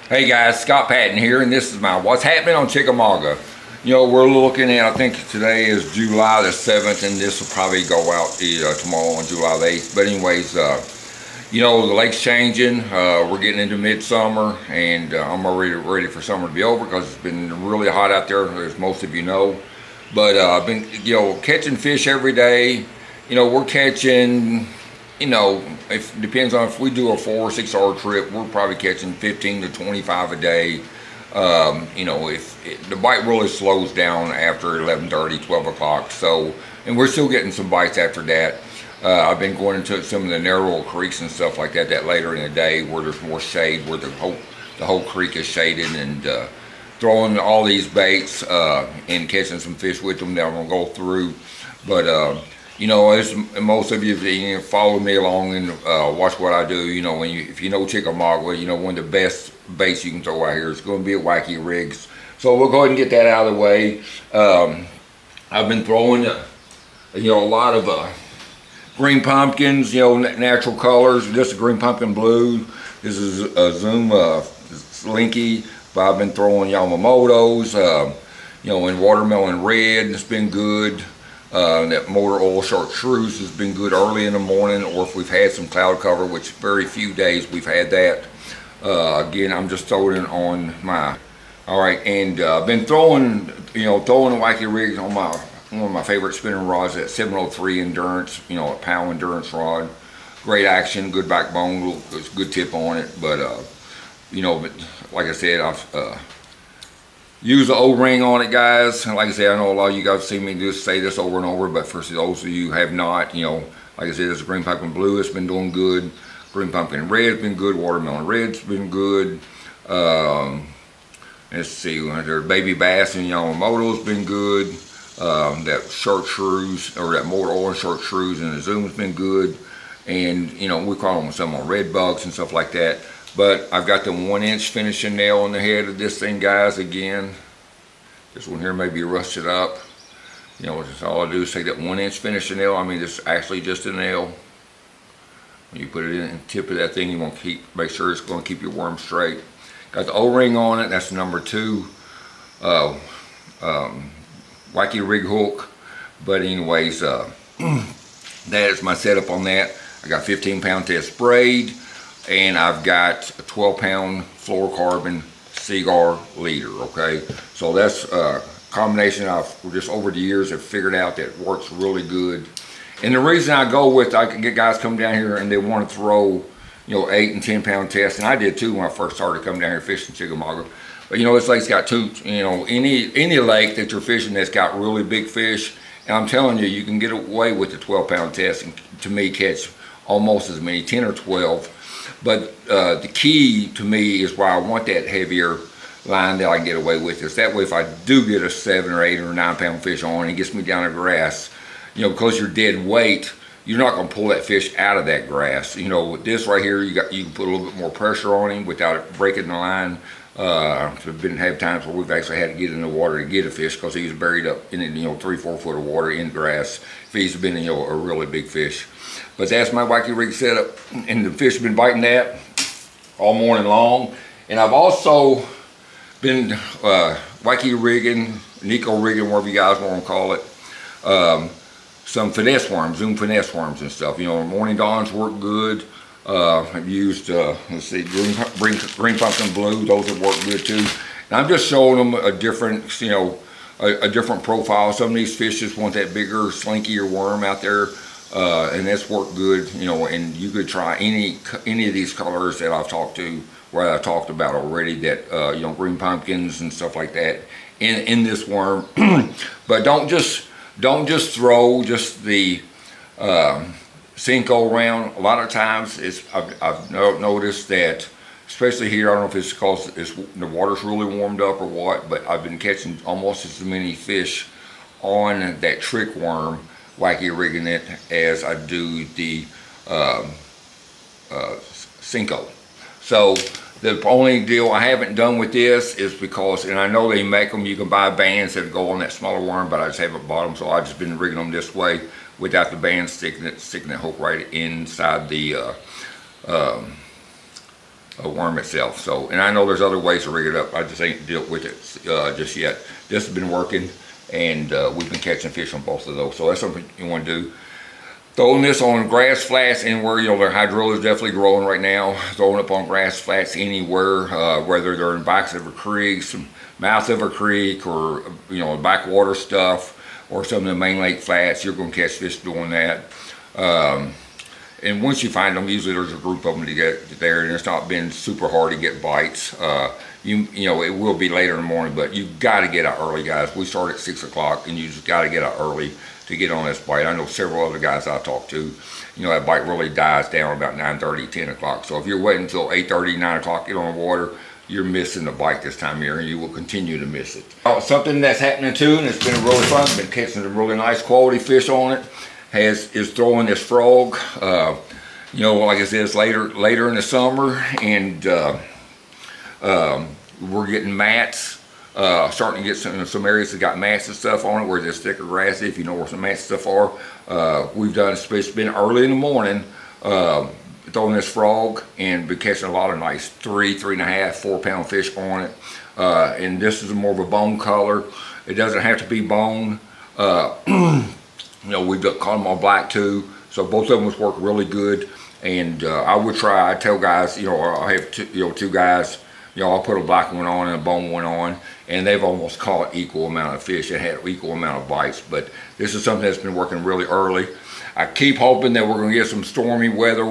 Hey guys, Scott Patton here, and this is my What's Happening on Chickamauga. You know, we're looking at, I think today is July the 7th, and this will probably go out tomorrow on July the 8th. But anyways, you know, the lake's changing. We're getting into midsummer, and I'm already ready for summer to be over because it's been really hot out there, as most of you know. But I've been, you know, catching fish every day. You know, we're catching, you know, it depends on if we do a 4 or 6 hour trip, we're probably catching 15 to 25 a day. You know, the bite really slows down after 11:30, 12 o'clock. So, and we're still getting some bites after that. I've been going into some of the narrow creeks and stuff like that later in the day where there's more shade, where the whole creek is shaded, and throwing all these baits and catching some fish with them that I'm gonna go through. But you know, as most of you follow me along and watch what I do, you know, if you know Chickamauga, you know, one of the best baits you can throw out here is going to be a wacky rigs. So we'll go ahead and get that out of the way. I've been throwing, you know, a lot of green pumpkins, you know, natural colors. This is green pumpkin blue. This is a Zoom Slinky. But I've been throwing Yamamoto's, you know, in watermelon red. It's been good. That motor oil chartreuse has been good early in the morning, or if we've had some cloud cover, which very few days we've had that. Again, I'm just throwing it on my, all right, and I've been throwing, you know, throwing the wacky rigs on my, one of my favorite spinning rods, that 703 Endurance, you know, a pound endurance rod. Great action, good backbone, good tip on it, but, you know, but like I said, I've, use the O-ring on it, guys. And like I said, I know a lot of you guys see me just say this over and over, but for those of you who have not, you know, like I said, this is green pumpkin blue. It's been doing good. Green pumpkin red's been good. Watermelon red's been good. Let's see, there's baby bass and Yamamoto's been good. That chartreuse, or that motor oil chartreuse and the Zoom's been good. And, you know, we call them some on red bugs and stuff like that. But I've got the 1-inch finishing nail on the head of this thing, guys. Again, this one here may be rusted up. You know, that's all I do is take that 1-inch finishing nail. I mean, this is actually just a nail. When you put it in the tip of that thing, you want to make sure it's going to keep your worm straight. Got the O-ring on it. That's number 2 wacky rig hook. But anyways, that is my setup on that. I got 15-pound test sprayed. And I've got a 12-pound fluorocarbon cigar leader, okay? So that's a combination I've just over the years have figured out that works really good. And the reason I go with, I can get guys come down here and they want to throw, you know, 8 and 10-pound tests, and I did too when I first started coming down here fishing Chickamauga. But you know, this lake's got two, you know, any lake that you're fishing that's got really big fish, and I'm telling you, you can get away with the 12-pound test and to me catch almost as many, 10 or 12. But the key to me is why I want that heavier line that I can get away with is that way if I do get a 7 or 8 or 9-pound fish on and it gets me down to grass, you know, because you're dead weight, you're not going to pull that fish out of that grass. You know, with this right here, you can put a little bit more pressure on him without it breaking the line. I've been have times where we've actually had to get in the water to get a fish because he's buried up in, you know, 3-4 foot of water in grass if he's been, you know, a really big fish. But that's my wacky rig setup, and the fish have been biting that all morning long. And I've also been wacky rigging, Nico rigging, whatever you guys want to call it, some finesse worms, Zoom finesse worms and stuff. You know, morning dawns work good. I've used, let's see, green pumpkin blue, those have worked good too. And I'm just showing them a different, you know, a different profile. Some of these fish just want that bigger, slinkier worm out there. And that's worked good, you know, and you could try any of these colors that I've talked about already, that you know, green pumpkins and stuff like that in this worm. But don't just throw just the Cinco around. A lot of times I've noticed that, especially here, I don't know if it's because the water's really warmed up or what, but I've been catching almost as many fish on that trick worm, wacky rigging it, as I do the Cinco. So the only deal I haven't done with this is because, and I know they make them, you can buy bands that go on that smaller worm, but I just haven't bought them, so I've just been rigging them this way without the band sticking that hook right inside the worm itself. So, and I know there's other ways to rig it up. I just ain't dealt with it just yet. This has been working, and we've been catching fish on both of those. So that's something you want to do. Throwing this on grass flats anywhere, you know, their hydrilla is definitely growing right now. Throwing up on grass flats anywhere, whether they're in backs of a creek, some mouth of a creek, or, you know, backwater stuff, or some of the main lake flats, you're going to catch fish doing that. And once you find them, usually there's a group of them to get there, and it's not been super hard to get bites. You know, it will be later in the morning, but you've got to get out early, guys. We start at 6 o'clock, and you just got to get out early to get on this bite. I know several other guys I talked to, you know, that bite really dies down about 9:30, 10 o'clock. So if you're waiting until 8:30, 9 o'clock to get on the water, you're missing the bite this time of year, and you will continue to miss it. Something that's happening too, and it's been really fun, been catching some really nice quality fish on it, is throwing this frog. You know, like I said, it's later in the summer, and we're getting mats. Starting to get some areas that got mats and stuff on it where there's thicker grassy, if you know where some mats and stuff are. We've done, it's been early in the morning, throwing this frog, and been catching a lot of nice 3.5, 4 pound fish on it. And this is more of a bone color. It doesn't have to be bone. You know, we've caught them on black too, so both of them work really good. And I tell guys, you know, I have two guys, you know, I'll put a black one on and a bone one on, and they've almost caught equal amount of fish and had equal amount of bites. But this is something that's been working really early. I keep hoping that we're going to get some stormy weather,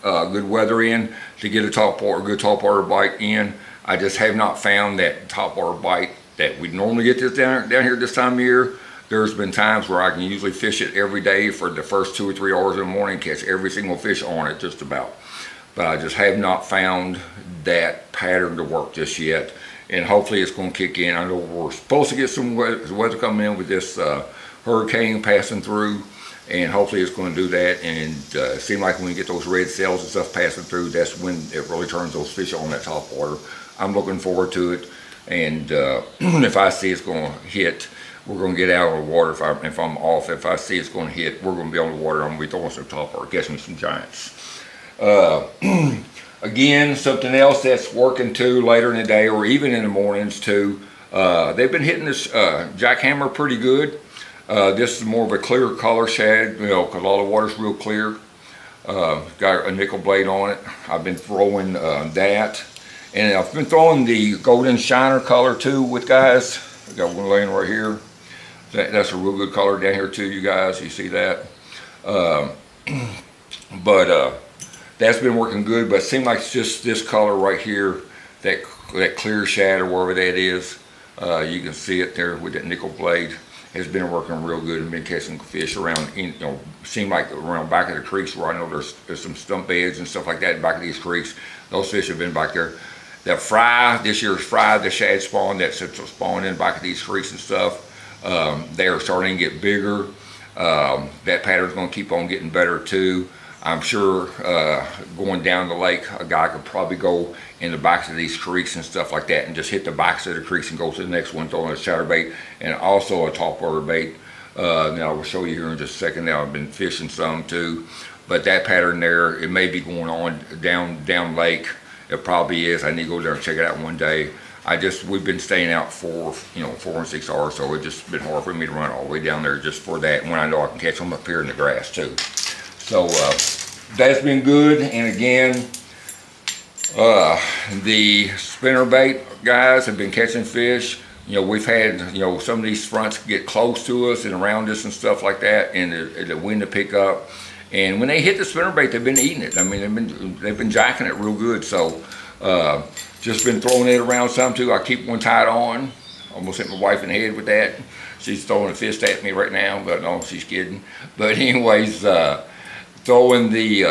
good weather in to get a good topwater bite in. I just have not found that topwater bite that we normally get this down here this time of year. There's been times where I can usually fish it every day for the first 2 or 3 hours in the morning, catch every single fish on it just about. But I just have not found that pattern to work just yet. And hopefully it's going to kick in. I know we're supposed to get some weather coming in with this hurricane passing through, and hopefully it's going to do that. And it seems like when we get those red sails and stuff passing through, that's when it really turns those fish on that top water. I'm looking forward to it. And if I see it's going to hit, we're going to get out of the water. If I'm off, if I see it's going to hit, we're going to be on the water. I'm going to be throwing some topwater, catching some giants. Again, something else that's working too later in the day, or even in the mornings too, they've been hitting this jackhammer pretty good. This is more of a clear color shad, you know, because all the water's real clear. Got a nickel blade on it. I've been throwing that. And I've been throwing the golden shiner color too with guys. I got one laying right here. That's a real good color down here too, you guys. You see that? That's been working good, but it seems like it's just this color right here, that clear shad or wherever that is. You can see it there with that nickel blade. Has been working real good and been catching fish around, you know, seem like around back of the creeks where I know there's some stump beds and stuff like that in back of these creeks. Those fish have been back there. The fry, this year's fry, the shad spawn that's spawned in back of these creeks and stuff, they are starting to get bigger. That pattern's going to keep on getting better too. I'm sure going down the lake, a guy could probably go in the backs of these creeks and stuff like that and just hit the backs of the creeks and go to the next one, throwing a chatterbait and also a topwater bait. Now I will show you here in just a second. Now I've been fishing some too, but that pattern there, it may be going on down lake. It probably is. I need to go there and check it out one day. We've been staying out for 4 and 6 hours, so it's just been hard for me to run all the way down there just for that, when I know I can catch them up here in the grass too. So that's been good. And again, the spinnerbait guys have been catching fish. You know, we've had, you know, some of these fronts get close to us and around us and stuff like that, and the wind to pick up. And when they hit the spinnerbait, they've been eating it. I mean, they've been jacking it real good. So just been throwing it around some too. I keep one tied on. Almost hit my wife in the head with that. She's throwing a fist at me right now, but no, she's kidding. But anyways, throwing the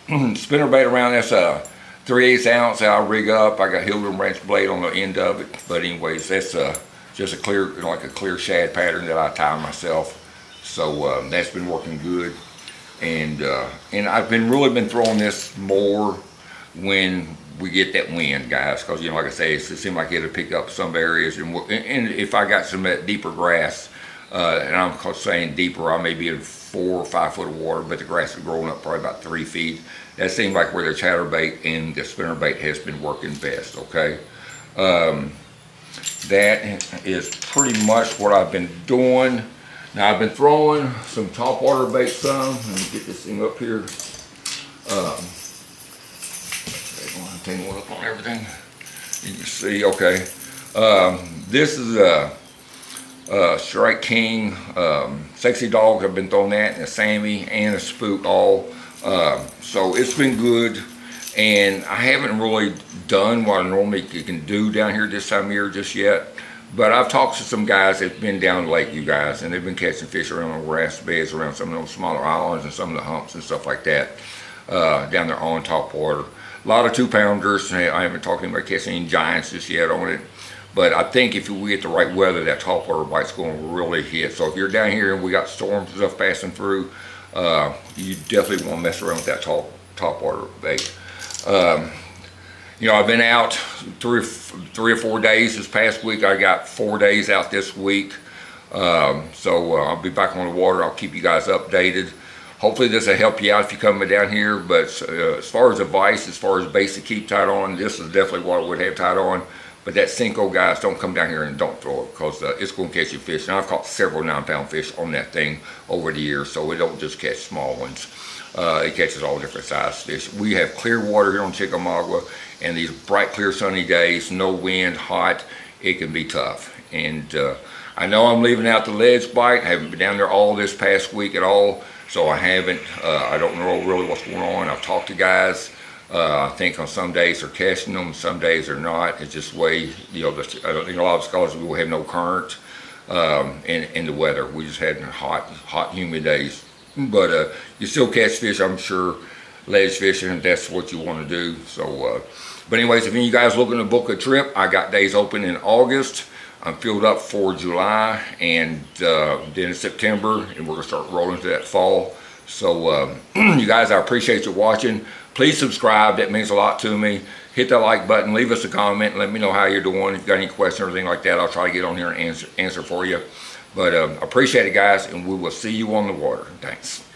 spinnerbait around. That's a 3/8 ounce. I'll rig up. I got Hilden branch blade on the end of it. But anyways, that's just a clear, like a clear shad pattern that I tie myself. So that's been working good. And I've really been throwing this more when we get that wind, guys, because, you know, like I say, it seems like it'll pick up some areas, and if I got some of that deeper grass, and I'm saying deeper, I may be in 4 or 5 foot of water, but the grass is growing up probably about 3 feet. that seems like where the chatterbait and the spinnerbait has been working best, okay? That is pretty much what I've been doing. Now I've been throwing some topwater bait some. Let me get this thing up here. Thing up on everything. You can see, okay. This is a Strike King Sexy Dog. I've been throwing that, and a Sammy and a Spook all. So it's been good, and I haven't really done what I normally can do down here this time of year just yet. But I've talked to some guys that've been down the lake, you guys, and they've been catching fish around the grass beds, around some of those smaller islands and some of the humps and stuff like that, down there on top water. A lot of 2-pounders. I haven't talked about catching any giants just yet on it. But I think if we get the right weather, that topwater bite's going to really hit. So if you're down here and we got storms and stuff passing through, you definitely want to mess around with that topwater bait. You know, I've been out three or 4 days this past week. I got 4 days out this week. So I'll be back on the water. I'll keep you guys updated. Hopefully this will help you out if you're coming down here. But as far as advice, as far as baits to keep tied on, this is definitely what I would have tied on. But that Cinco, guys, don't come down here and don't throw it, because it's going to catch you fish. And I've caught several 9-pound fish on that thing over the years, so it don't just catch small ones. It catches all different size fish. We have clear water here on Chickamauga, and these bright, clear, sunny days, no wind, hot, it can be tough. And I know I'm leaving out the ledge bite. I haven't been down there all this past week at all, so I haven't. I don't know really what's going on. I've talked to guys. I think on some days they're catching them, some days they're not. It's just way, you know, I don't think a lot of scholars will have no current in the weather. We just had hot, humid days. But you still catch fish, I'm sure, ledge fishing, if that's what you want to do. So, but anyways, if any of you guys looking to book a trip, I got days open in August. I'm filled up for July, and then in September, and we're going to start rolling to that fall. So, you guys, I appreciate you watching. Please subscribe. That means a lot to me. Hit that like button. Leave us a comment. And let me know how you're doing. If you got any questions or anything like that, I'll try to get on here and answer for you. But appreciate it, guys, and we will see you on the water. Thanks.